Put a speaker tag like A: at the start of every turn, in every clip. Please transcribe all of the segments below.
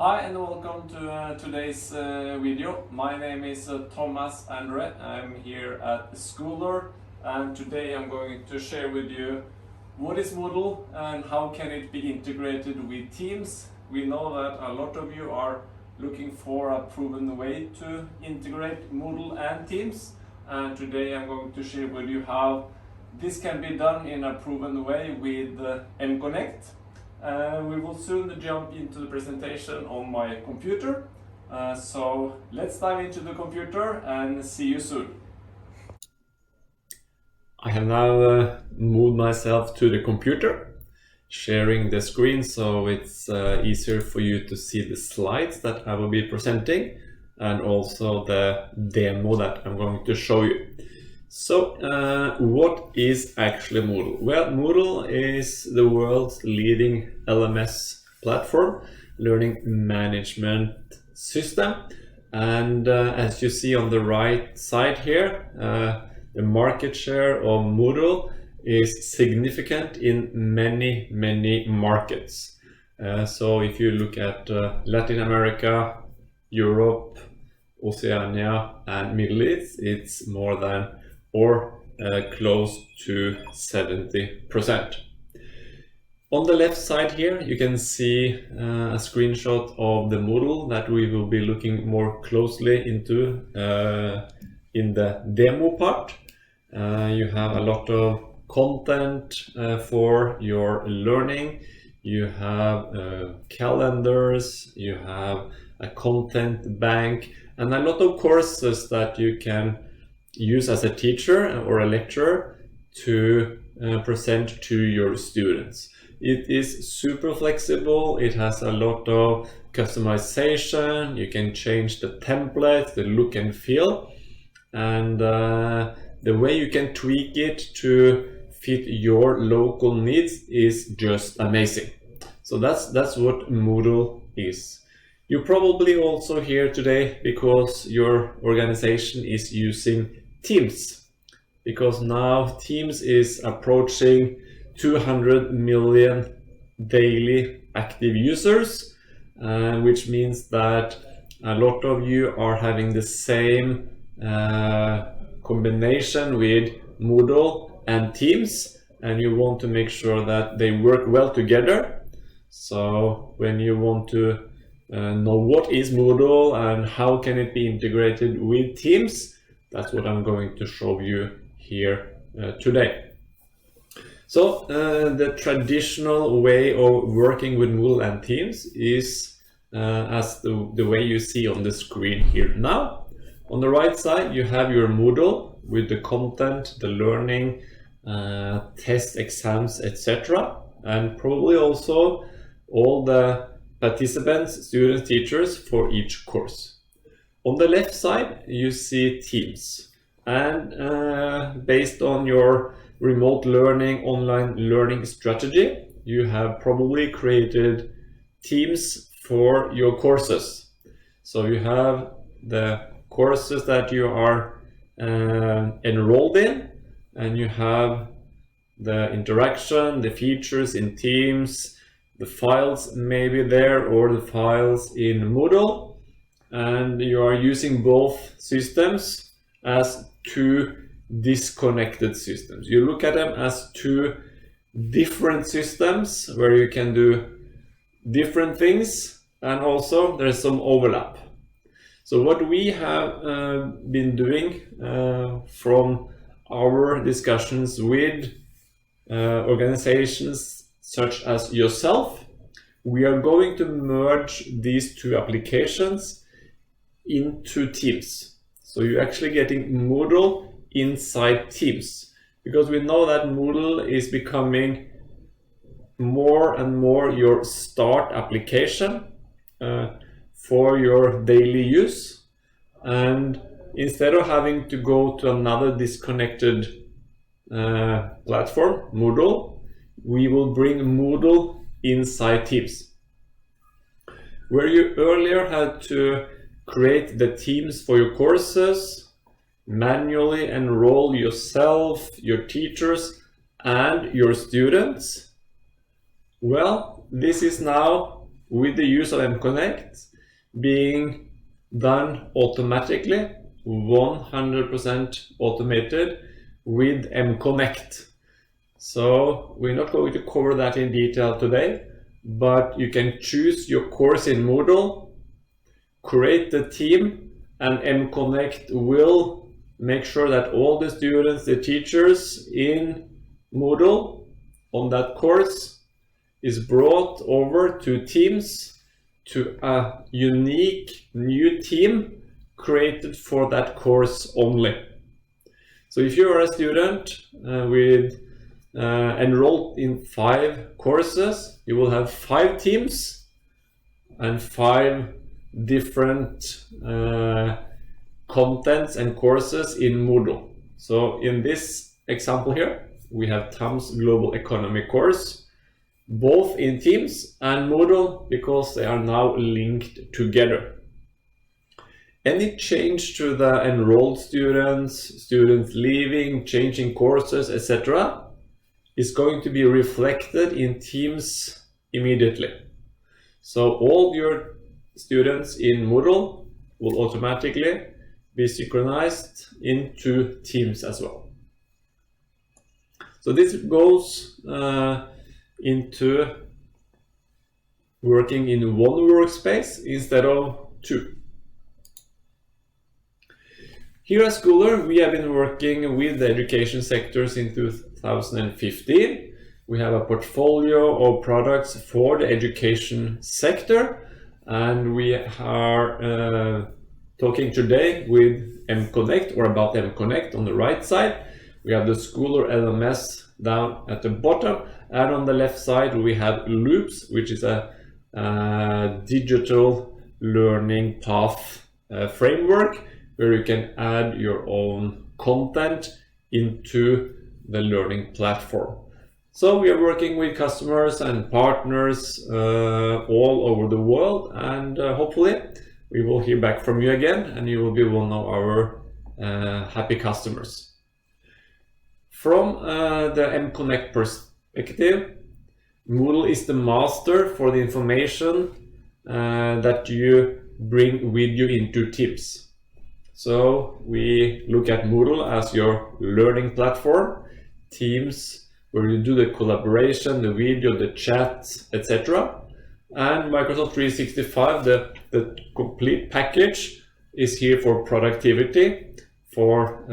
A: Hi and welcome to today's video. My name is Thomas Andre. I'm here at Skooler, and today I'm going to share with you what is Moodle and how can it be integrated with Teams. We know that a lot of you are looking for a proven way to integrate Moodle and Teams, and today I'm going to share with you how this can be done in a proven way with mConnect. We will soon jump into the presentation on my computer, so let's dive into the computer and see you soon. I have now moved myself to the computer, sharing the screen so it's easier for you to see the slides that I will be presenting and also the demo that I'm going to show you. So, what is actually Moodle? Well, Moodle is the world's leading LMS platform, learning management system. And as you see on the right side here, the market share of Moodle is significant in many markets. So if you look at Latin America, Europe, Oceania, and Middle East, it's more than or close to 70%. On the left side here, you can see a screenshot of the Moodle that we will be looking more closely into in the demo part. You have a lot of content for your learning. You have calendars, you have a content bank, and a lot of courses that you can use as a teacher or a lecturer to present to your students. It is super flexible, it has a lot of customization, you can change the template, the look and feel, and the way you can tweak it to fit your local needs is just amazing. So that's what Moodle is. You're probably also here today because your organization is using Teams, because now Teams is approaching 200 million daily active users, which means that a lot of you are having the same combination with Moodle and Teams, and you want to make sure that they work well together. So when you want to know what is Moodle and how can it be integrated with Teams, that's what I'm going to show you here today. So the traditional way of working with Moodle and Teams is as the way you see on the screen here now. On the right side you have your Moodle with the content, the learning, test exams, etc. and probably also all the participants, students, teachers for each course. On the left side you see Teams, and based on your remote learning, online learning strategy, you have probably created Teams for your courses. So you have the courses that you are enrolled in, and you have the interaction, the features in Teams, the files maybe there, or the files in Moodle, and you are using both systems as two disconnected systems. You look at them as two different systems where you can do different things, and also there is some overlap. So what we have been doing from our discussions with organizations such as yourself, we are going to merge these two applications into Teams. So you're actually getting Moodle inside Teams, because we know that Moodle is becoming more and more your start application for your daily use, and instead of having to go to another disconnected platform, Moodle, we will bring Moodle inside Teams. Where you earlier had to create the Teams for your courses, manually enroll yourself, your teachers, and your students, well, this is now with the use of mConnect being done automatically, 100% automated with mConnect. So we're not going to cover that in detail today, but you can choose your course in Moodle, create the team, and mConnect will make sure that all the students, the teachers in Moodle on that course is brought over to Teams, to a unique new team created for that course only. So if you are a student enrolled in 5 courses, you will have 5 teams and 5 different contents and courses in Moodle. So in this example here, we have Tom's Global Economy course, both in Teams and Moodle, because they are now linked together. Any change to the enrolled students, students leaving, changing courses, etc., is going to be reflected in Teams immediately. So all your students in Moodle will automatically be synchronized into Teams as well. So this goes into working in one workspace instead of 2. Here at Skooler, we have been working with the education sector since 2015. We have a portfolio of products for the education sector, and we are talking today with mConnect, or about mConnect on the right side. We have the Skooler LMS down at the bottom, and on the left side we have Loops, which is a digital learning path framework, where you can add your own content into the learning platform. So we are working with customers and partners all over the world, and hopefully we will hear back from you again, and you will be one of our happy customers. From the mConnect perspective, Moodle is the master for the information that you bring with you into Teams. So we look at Moodle as your learning platform, Teams where you do the collaboration, the video, the chat, etc. And Microsoft 365, the complete package, is here for productivity, for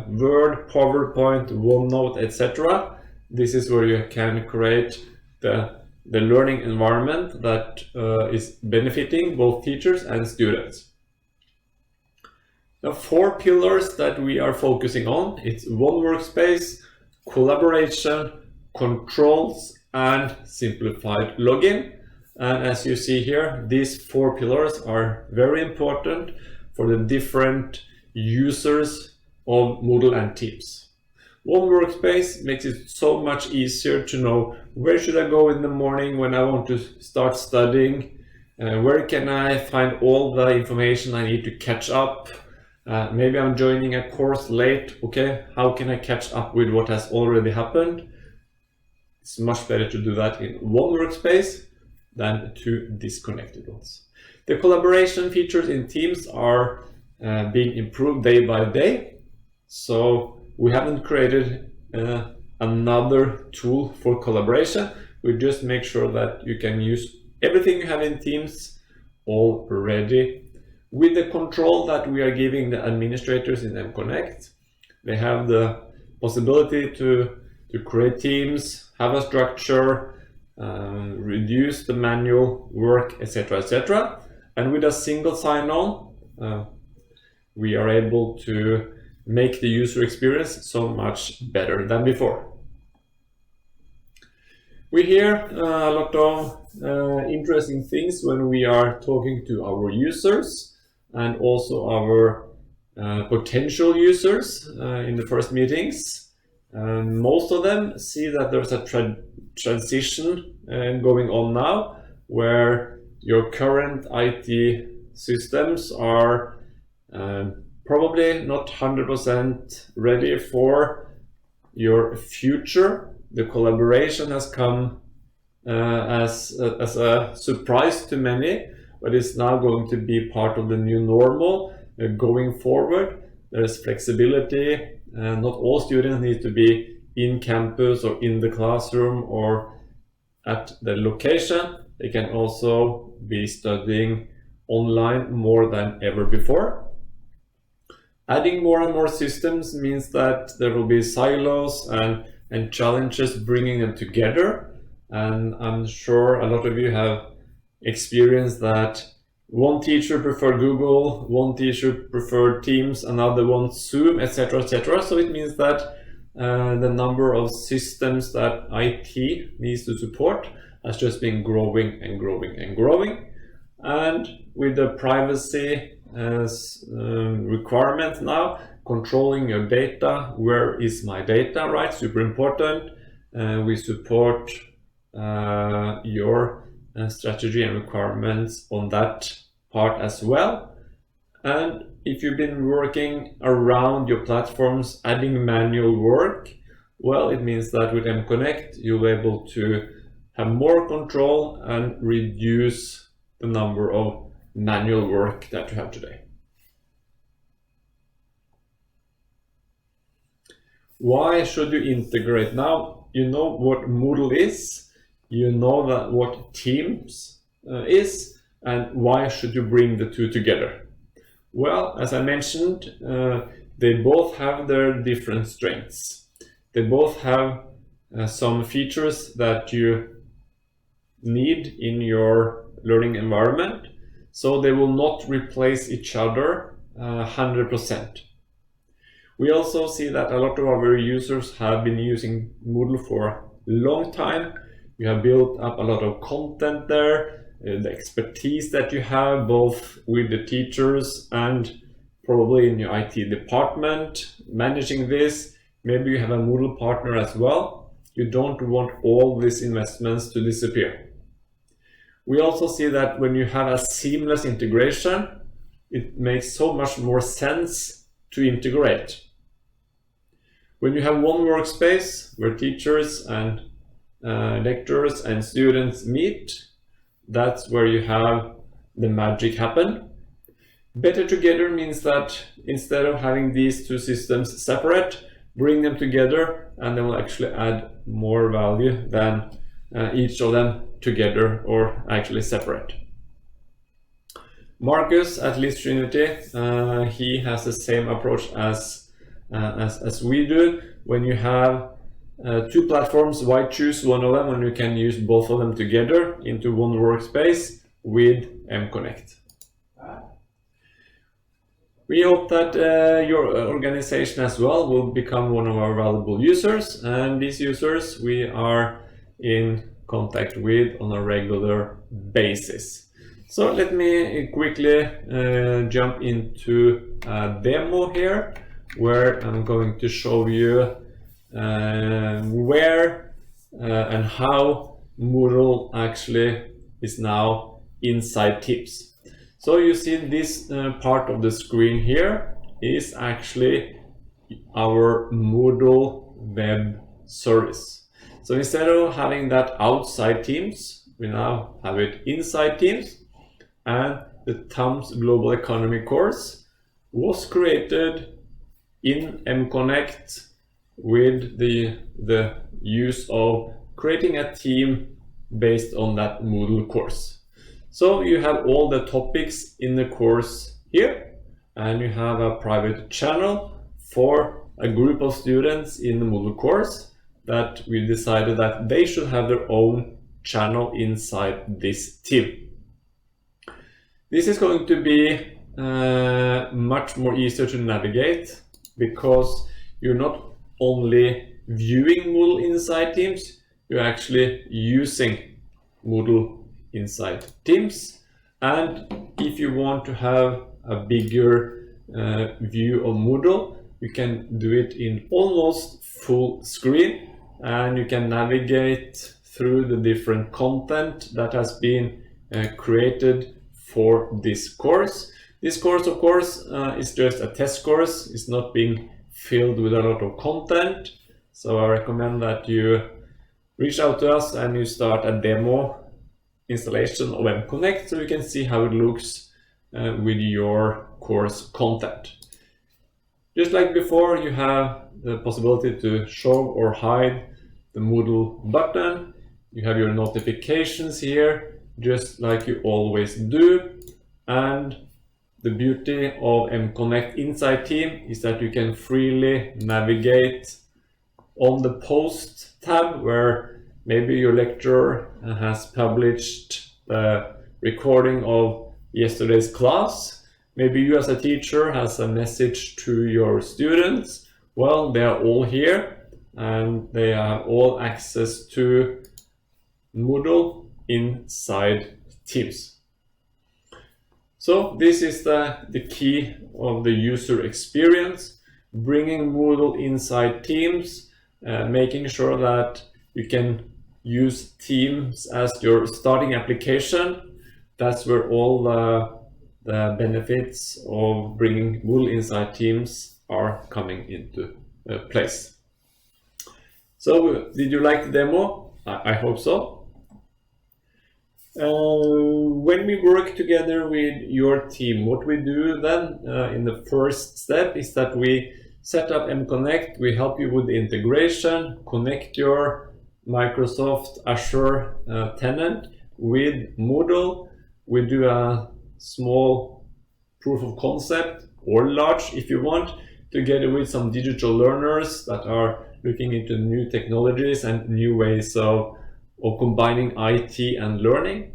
A: Word, PowerPoint, OneNote, etc. This is where you can create the learning environment that is benefiting both teachers and students. The 4 pillars that we are focusing on, it's one workspace, collaboration, controls, and simplified login. And as you see here, these 4 pillars are very important for the different users of Moodle and Teams. One workspace makes it so much easier to know where should I go in the morning when I want to start studying, where can I find all the information I need to catch up. Maybe I'm joining a course late. Okay, how can I catch up with what has already happened? It's much better to do that in one workspace than 2 disconnected ones. The collaboration features in Teams are being improved day by day. So we haven't created another tool for collaboration. We just make sure that you can use everything you have in Teams already. With the control that we are giving the administrators in mConnect, they have the possibility to create teams, have a structure, reduce the manual work, etc., etc. And with a single sign-on, we are able to make the user experience so much better than before. We hear a lot of interesting things when we are talking to our users, and also our potential users in the first meetings. Most of them see that there's a transition going on now, where your current IT systems are probably not 100% ready for your future. The collaboration has come as a surprise to many, but it's now going to be part of the new normal going forward. There's flexibility, and not all students need to be in campus or in the classroom or at the location. They can also be studying online more than ever before. Adding more and more systems means that there will be silos and challenges bringing them together. And I'm sure a lot of you have experienced that one teacher preferred Google, one teacher preferred Teams, another one Zoom, etc., etc. So it means that the number of systems that IT needs to support has just been growing and growing and growing. And with the privacy as requirement now, controlling your data, where is my data, right? Super important. We support your strategy and requirements on that part as well. And if you've been working around your platforms, adding manual work, well, it means that with mConnect, you'll be able to have more control and reduce the number of manual work that you have today. Why should you integrate? Now, you know what Moodle is, you know that what Teams is, and why should you bring the two together? Well, as I mentioned, they both have their different strengths. They both have some features that you need in your learning environment, so they will not replace each other 100%. We also see that a lot of our users have been using Moodle for a long time. You have built up a lot of content there, the expertise that you have both with the teachers and probably in your IT department managing this. Maybe you have a Moodle partner as well. You don't want all these investments to disappear. We also see that when you have a seamless integration, it makes so much more sense to integrate. When you have one workspace where teachers and lecturers and students meet, that's where you have the magic happen. Better together means that instead of having these two systems separate, bring them together and they will actually add more value than each of them together or actually separate. Marcus at Leeds Trinity, he has the same approach as we do. When you have two platforms, why choose one of them when you can use both of them together into one workspace with mConnect? We hope that your organization as well will become one of our valuable users, and these users we are in contact with on a regular basis. So let me quickly jump into a demo here where I'm going to show you where and how Moodle actually is now inside Teams. So you see this part of the screen here is actually our Moodle web service. So instead of having that outside Teams, we now have it inside Teams, and the TAMS Global Economy course was created in mConnect with the use of creating a team based on that Moodle course. So you have all the topics in the course here, and you have a private channel for a group of students in the Moodle course that we decided that they should have their own channel inside this team. This is going to be much more easier to navigate because you're not only viewing Moodle inside Teams, you're actually using Moodle inside Teams. And if you want to have a bigger view of Moodle, you can do it in almost full screen, and you can navigate through the different content that has been created for this course. This course, of course, is just a test course. It's not being filled with a lot of content. So I recommend that you reach out to us and you start a demo installation of mConnect so you can see how it looks with your course content. Just like before, you have the possibility to show or hide the Moodle button. You have your notifications here, just like you always do. And the beauty of mConnect Inside Team is that you can freely navigate on the post tab where maybe your lecturer has published the recording of yesterday's class. Maybe you as a teacher has a message to your students. Well, they are all here and they have all access to Moodle inside Teams. So this is the key of the user experience, bringing Moodle inside Teams, making sure that you can use Teams as your starting application. That's where all the benefits of bringing Moodle inside Teams are coming into place. So, did you like the demo? I hope so. When we work together with your team, what we do then in the first step is that we set up mConnect. We help you with the integration, connect your Microsoft Azure tenant with Moodle. We do a small proof of concept, or large if you want, together with some digital learners that are looking into new technologies and new ways of combining IT and learning.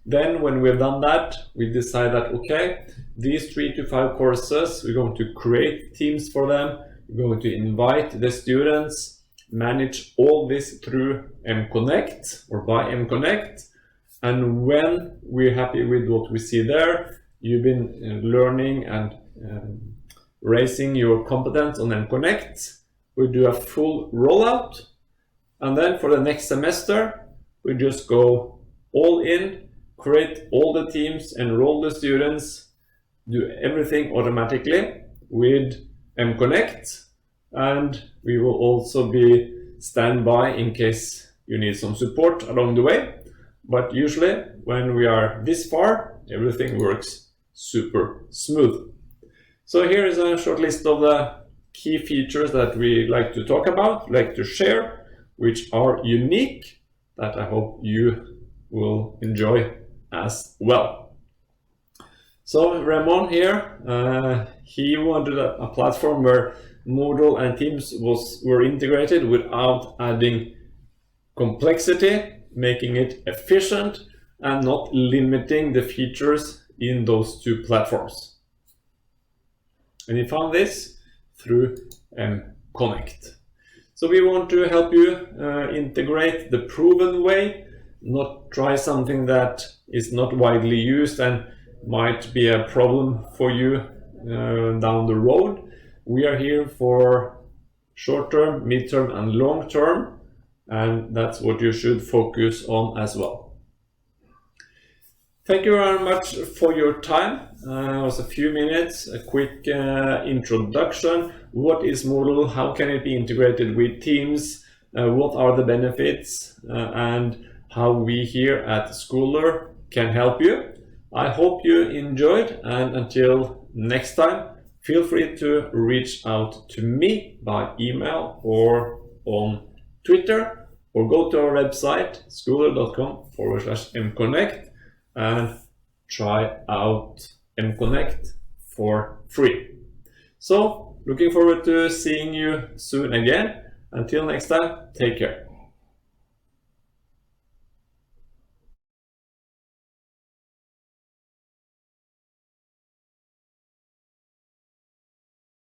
A: Then when we've done that, we decide that, okay, these 3 to 5 courses, we're going to create teams for them, we're going to invite the students, manage all this through mConnect or by mConnect. And when we're happy with what we see there, you've been learning and raising your competence on mConnect. We do a full rollout. And then for the next semester, we just go all in, create all the teams, enroll the students, do everything automatically with mConnect. And we will also be standby in case you need some support along the way. But usually when we are this far, everything works super smooth. So here is a short list of the key features that we like to talk about, like to share, which are unique, that I hope you will enjoy as well. So Ramon here, he wanted a platform where Moodle and Teams were integrated without adding complexity, making it efficient and not limiting the features in those 2 platforms. And he found this through mConnect. So we want to help you integrate the proven way, not try something that is not widely used and might be a problem for you down the road. We are here for short-term, mid-term and long-term. And that's what you should focus on as well. Thank you very much for your time. It was a few minutes, a quick introduction. What is Moodle? How can it be integrated with Teams? What are the benefits? And how we here at Skooler can help you. I hope you enjoyed, and until next time, feel free to reach out to me by email or on Twitter, or go to our website skooler.com/mconnect and try out mConnect for free. So looking forward to seeing you soon again. Until next time, take care.